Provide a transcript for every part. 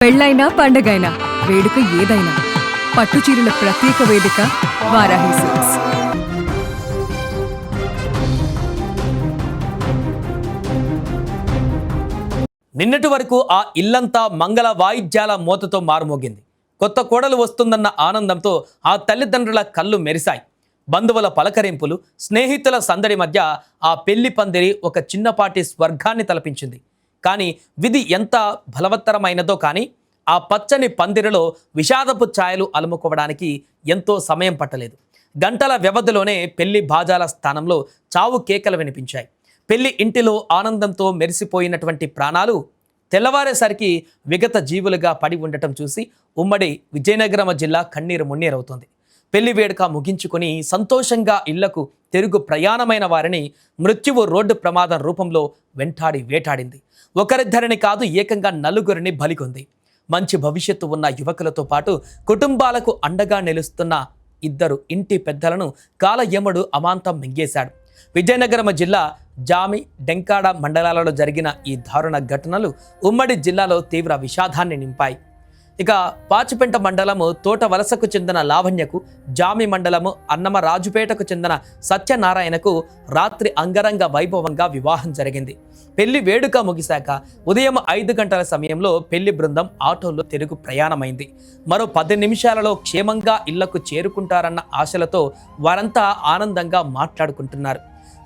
పెళ్ళైనా పండగైనా వేడుక ఏదైనా పట్టుచీరల ప్రత్యేక వేదిక వారాహి సిల్క్స్. నిన్నటి వరకు ఆ ఇల్లంతా మంగళ వాయిద్యాల మోతతో మారుమోగింది. కొత్త కోడలు వస్తుందన్న ఆనందంతో ఆ తల్లిదండ్రుల కళ్ళు మెరిశాయి. బంధువుల పలకరింపులు, స్నేహితుల సందడి మధ్య ఆ పెళ్లి పందిరి ఒక చిన్నపాటి స్వర్గాన్ని తలపించింది. కానీ విధి ఎంత బలవత్తరమైనదో కానీ ఆ పచ్చని పందిరిలో విషాదపు ఛాయలు అలుముకోవడానికి ఎంతో సమయం పట్టలేదు. గంటల వ్యవధిలోనే పెళ్లి బాజాల స్థానంలో చావు కేకలు వినిపించాయి. పెళ్లి ఇంటిలో ఆనందంతో మెరిసిపోయినటువంటి ప్రాణాలు తెల్లవారేసరికి విగత జీవులుగా పడి ఉండటం చూసి ఉమ్మడి విజయనగరం జిల్లా కన్నీరు మున్నీరవుతోంది. పెళ్లి వేడుక ముగించుకొని సంతోషంగా ఇళ్లకు తిరుగు ప్రయాణమైన వారిని మృత్యువు రోడ్డు ప్రమాదం రూపంలో వెంటాడి వేటాడింది. ఒకరిద్దరిని కాదు, ఏకంగా నలుగురిని బలికొంది. మంచి భవిష్యత్తు ఉన్న యువకులతో పాటు కుటుంబాలకు అండగా నిలుస్తున్న ఇద్దరు ఇంటి పెద్దలను కాలయముడు అమాంతం మింగేశాడు. విజయనగరం జిల్లా జామి, డెంకాడ మండలాలలో జరిగిన ఈ దారుణ ఘటనలు ఉమ్మడి జిల్లాలో తీవ్ర విషాదాన్ని నింపాయి. ఇక పాచిపెంట మండలము తోట వలసకు చెందిన లావణ్యకు, జామి మండలము అన్నమరాజుపేటకు చెందిన సత్యనారాయణకు రాత్రి అంగరంగ వైభవంగా వివాహం జరిగింది. పెళ్లి వేడుక ముగిశాక ఉదయం 5 గంటల సమయంలో పెళ్లి బృందం ఆటోలో తిరుగు ప్రయాణమైంది. మరో 10 నిమిషాలలో క్షేమంగా ఇళ్లకు చేరుకుంటారన్న ఆశలతో వారంతా ఆనందంగా మాట్లాడుకుంటున్నారు.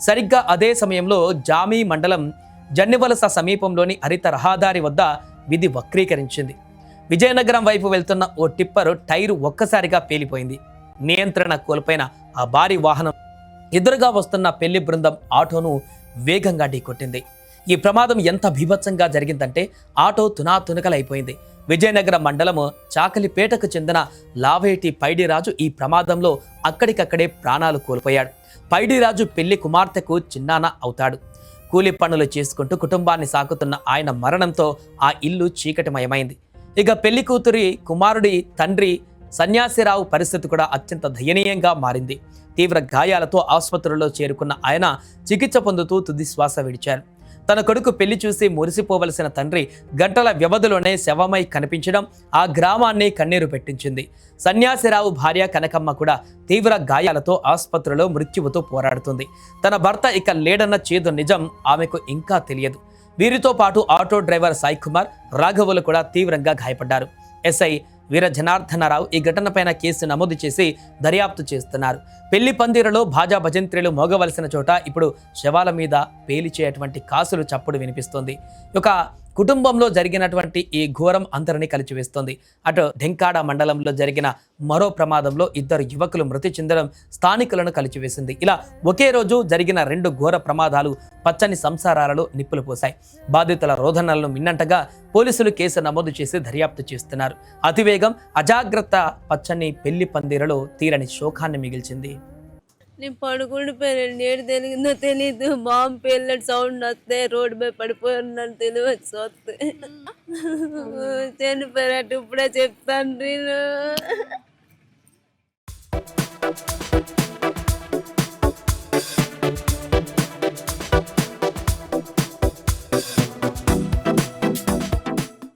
సరిగ్గా అదే సమయంలో జామి మండలం జన్నివలస సమీపంలోని హరిత రహదారి వద్ద విధి వక్రీకరించింది. విజయనగరం వైపు వెళ్తున్న ఓ టిప్పరు టైరు ఒక్కసారిగా పేలిపోయింది. నియంత్రణ కోల్పోయిన ఆ భారీ వాహనం ఎదురుగా వస్తున్న పెళ్లి బృందం ఆటోను వేగంగా ఢీకొట్టింది. ఈ ప్రమాదం ఎంత బీభత్సంగా జరిగిందంటే ఆటో తునాతునకలైపోయింది. విజయనగరం మండలము చాకలిపేటకు చెందిన లావేటి పైడిరాజు ఈ ప్రమాదంలో అక్కడికక్కడే ప్రాణాలు కోల్పోయాడు. పైడిరాజు పెళ్లి కుమార్తెకు చిన్నాన్న అవుతాడు. కూలి పనులు చేసుకుంటూ కుటుంబాన్ని సాకుతున్న ఆయన మరణంతో ఆ ఇల్లు చీకటిమయమైంది. ఇక పెళ్లి కూతురి కుమారుడి తండ్రి సన్యాసిరావు పరిస్థితి కూడా అత్యంత దయనీయంగా మారింది. తీవ్ర గాయాలతో ఆసుపత్రిలో చేరుకున్న ఆయన చికిత్స పొందుతూ తుది శ్వాస విడిచారు. తన కొడుకు పెళ్లి చూసి మురిసిపోవలసిన తండ్రి గంటల వ్యవధిలోనే శవమై కనిపించడం ఆ గ్రామాన్ని కన్నీరు పెట్టించింది. సన్యాసిరావు భార్య కనకమ్మ కూడా తీవ్ర గాయాలతో ఆసుపత్రిలో మృత్యువుతో పోరాడుతుంది. తన భర్త ఇక లేడన్న చేదు నిజం ఆమెకు ఇంకా తెలియదు. వీరితో పాటు ఆటో డ్రైవర్ సాయి కుమార్, రాఘవులు కూడా తీవ్రంగా గాయపడ్డారు. ఎస్ఐ వీర జనార్దనరావు ఈ ఘటనపైన కేసు నమోదు చేసి దర్యాప్తు చేస్తున్నారు. పెళ్లి పందిరలో భాజా భజంత్రీలు మోగవలసిన చోట ఇప్పుడు శవాల మీద పేలిచేటువంటి కాసులు చప్పుడు వినిపిస్తుంది. ఒక కుటుంబంలో జరిగినటువంటి ఈ ఘోరం అందరినీ కలిచివేస్తుంది. అటు ఢెంకాడ మండలంలో జరిగిన మరో ప్రమాదంలో 2 యువకులు మృతి చెందడం స్థానికులను కలిచివేసింది. ఇలా ఒకే రోజు జరిగిన 2 ఘోర ప్రమాదాలు పచ్చని సంసారాలలో నిప్పులు పోశాయి. బాధితుల రోదనలను మిన్నంటగా పోలీసులు కేసు నమోదు చేసి దర్యాప్తు చేస్తున్నారు. అతివేగం, అజాగ్రత్త పచ్చని పెళ్లి పందిరలో తీరని శోకాన్ని మిగిల్చింది. నేను పడుకుండిపోయాను. ఏడు తెలిగిందో తెలీదు. బాంబు పేలినట్టు సౌండ్ వస్తే రోడ్డు మీద పడిపోయినట్టు తెలియదు. చూస్తే చనిపోయారట్టు ఇప్పుడే చెప్తాను.